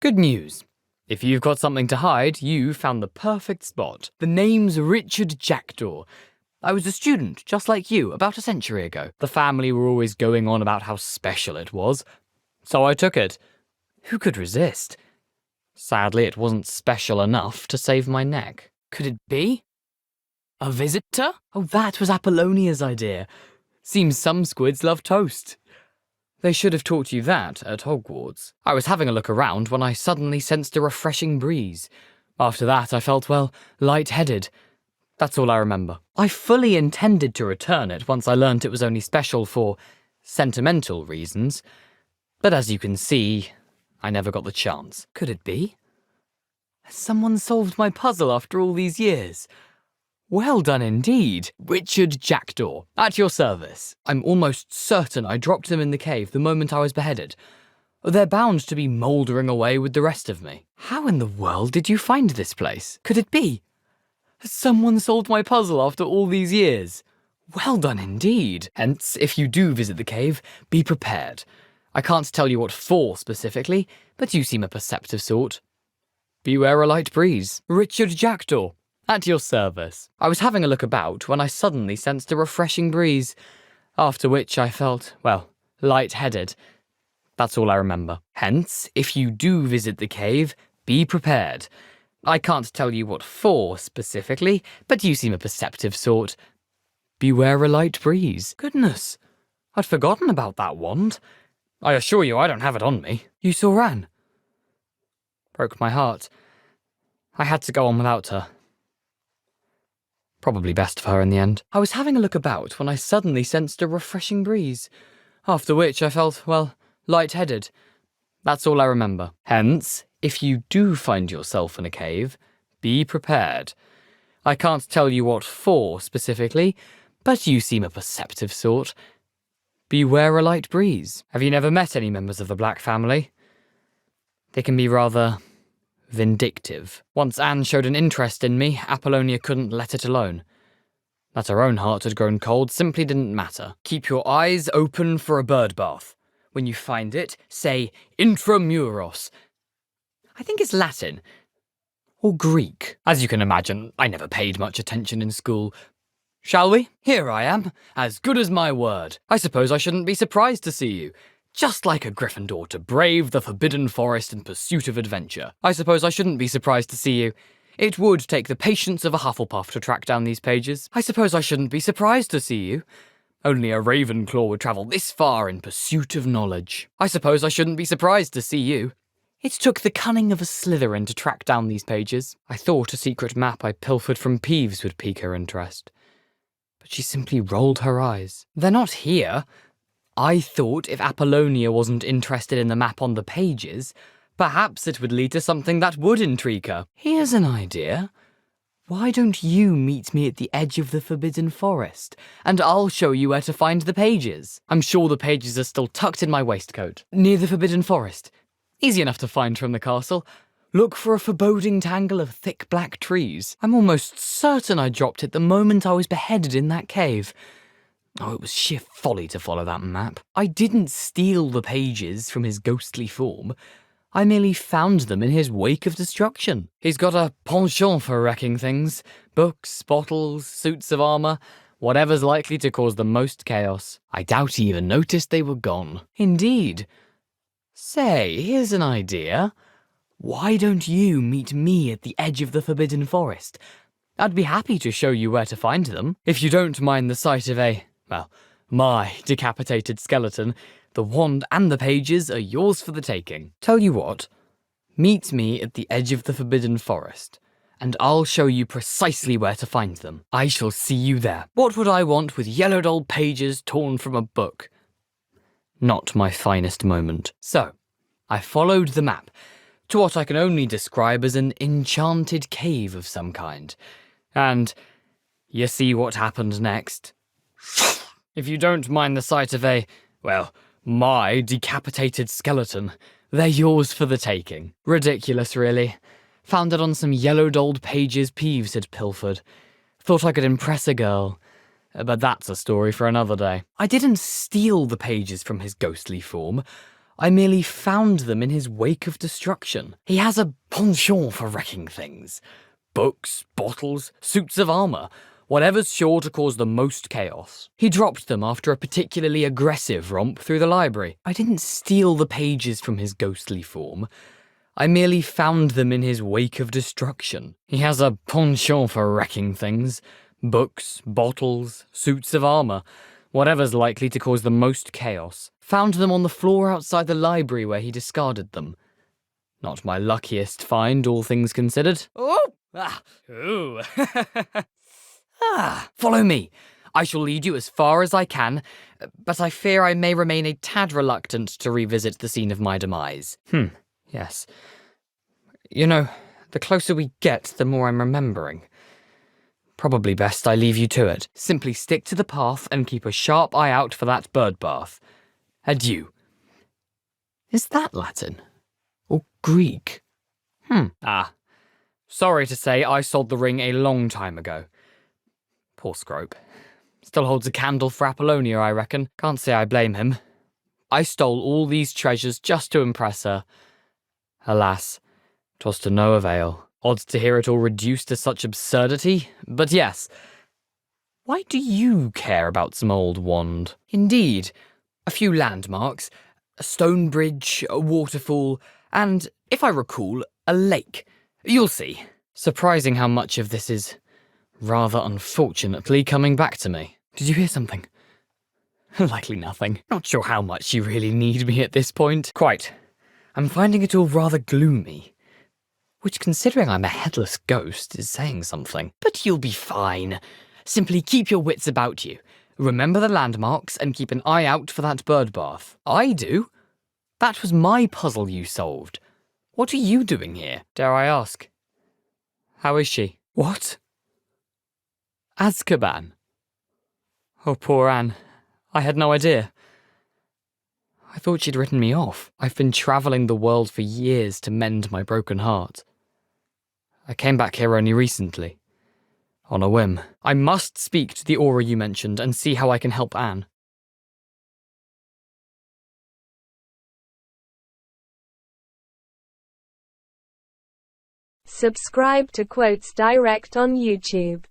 Good news. If you've got something to hide, you found the perfect spot. The name's Richard Jackdaw. I was a student, just like you, about a century ago. The family were always going on about how special it was, so I took it. Who could resist? Sadly, it wasn't special enough to save my neck. Could it be? A visitor? Oh, that was Apollonia's idea. Seems some squids love toast. They should have taught you that at Hogwarts. I was having a look around when I suddenly sensed a refreshing breeze. After that, I felt, light-headed. That's all I remember. I fully intended to return it once I learnt it was only special for sentimental reasons. But as you can see, I never got the chance. Could it be? Has someone solved my puzzle after all these years? Well done indeed, Richard Jackdaw, at your service. I'm almost certain I dropped them in the cave the moment I was beheaded. They're bound to be mouldering away with the rest of me. How in the world did you find this place? Could it be? Has someone solved my puzzle after all these years? Well done indeed. Hence, if you do visit the cave, be prepared. I can't tell you what for specifically, but you seem a perceptive sort. Beware a light breeze. Richard Jackdaw, at your service. I was having a look about when I suddenly sensed a refreshing breeze, after which I felt, light-headed. That's all I remember. Hence, if you do visit the cave, be prepared. I can't tell you what for specifically, but you seem a perceptive sort. Beware a light breeze. Goodness, I'd forgotten about that wand. I assure you I don't have it on me. You saw Anne? Broke my heart. I had to go on without her. Probably best for her in the end. I was having a look about when I suddenly sensed a refreshing breeze, after which I felt, light-headed. That's all I remember. Hence, if you do find yourself in a cave, be prepared. I can't tell you what for specifically, but you seem a perceptive sort. Beware a light breeze. Have you never met any members of the Black family? They can be rather vindictive. Once Anne showed an interest in me, Apollonia couldn't let it alone. That her own heart had grown cold simply didn't matter. Keep your eyes open for a bird bath. When you find it, say intramuros. I think it's Latin. Or Greek. As you can imagine, I never paid much attention in school. Shall we? Here I am, as good as my word. I suppose I shouldn't be surprised to see you. Just like a Gryffindor to brave the Forbidden Forest in pursuit of adventure. I suppose I shouldn't be surprised to see you. It would take the patience of a Hufflepuff to track down these pages. I suppose I shouldn't be surprised to see you. Only a Ravenclaw would travel this far in pursuit of knowledge. I suppose I shouldn't be surprised to see you. It took the cunning of a Slytherin to track down these pages. I thought a secret map I pilfered from Peeves would pique her interest. But she simply rolled her eyes. They're not here. I thought if Apollonia wasn't interested in the map on the pages, perhaps it would lead to something that would intrigue her. Here's an idea. Why don't you meet me at the edge of the Forbidden Forest, and I'll show you where to find the pages. I'm sure the pages are still tucked in my waistcoat. Near the Forbidden Forest. Easy enough to find from the castle. Look for a foreboding tangle of thick black trees. I'm almost certain I dropped it the moment I was beheaded in that cave. Oh, it was sheer folly to follow that map. I didn't steal the pages from his ghostly form. I merely found them in his wake of destruction. He's got a penchant for wrecking things. Books, bottles, suits of armour, whatever's likely to cause the most chaos. I doubt he even noticed they were gone. Indeed. Say, here's an idea. Why don't you meet me at the edge of the Forbidden Forest? I'd be happy to show you where to find them. If you don't mind the sight of my decapitated skeleton, the wand and the pages are yours for the taking. Tell you what, meet me at the edge of the Forbidden Forest, and I'll show you precisely where to find them. I shall see you there. What would I want with yellowed old pages torn from a book? Not my finest moment. So, I followed the map to what I can only describe as an enchanted cave of some kind. And you see what happened next? If you don't mind the sight of my decapitated skeleton, they're yours for the taking. Ridiculous, really. Found it on some yellowed old pages Peeves had pilfered. Thought I could impress a girl. But that's a story for another day. I didn't steal the pages from his ghostly form. I merely found them in his wake of destruction. He has a penchant for wrecking things. Books, bottles, suits of armour, whatever's sure to cause the most chaos. He dropped them after a particularly aggressive romp through the library. I didn't steal the pages from his ghostly form. I merely found them in his wake of destruction. He has a penchant for wrecking things. Books, bottles, suits of armour, whatever's likely to cause the most chaos. Found them on the floor outside the library where he discarded them. Not my luckiest find, all things considered. Oh! Ah! Ooh! Follow me. I shall lead you as far as I can, but I fear I may remain a tad reluctant to revisit the scene of my demise. Yes. You know, the closer we get, the more I'm remembering. Probably best I leave you to it. Simply stick to the path and keep a sharp eye out for that bird bath. Adieu. Is that Latin? Or Greek? Sorry to say I sold the ring a long time ago. Poor Scrope. Still holds a candle for Apollonia, I reckon. Can't say I blame him. I stole all these treasures just to impress her. Alas, 'twas to no avail. Odd to hear it all reduced to such absurdity, but yes. Why do you care about some old wand? Indeed, a few landmarks, a stone bridge, a waterfall, and, if I recall, a lake. You'll see. Surprising how much of this is, rather unfortunately, coming back to me. Did you hear something? Likely nothing. Not sure how much you really need me at this point. Quite. I'm finding it all rather gloomy. Which, considering I'm a headless ghost, is saying something. But you'll be fine. Simply keep your wits about you. Remember the landmarks and keep an eye out for that bird bath. I do? That was my puzzle you solved. What are you doing here, dare I ask? How is she? What? Azkaban? Oh, poor Anne. I had no idea. I thought she'd written me off. I've been travelling the world for years to mend my broken heart. I came back here only recently. On a whim. I must speak to the aura you mentioned and see how I can help Anne. Subscribe to Quotes Direct on YouTube.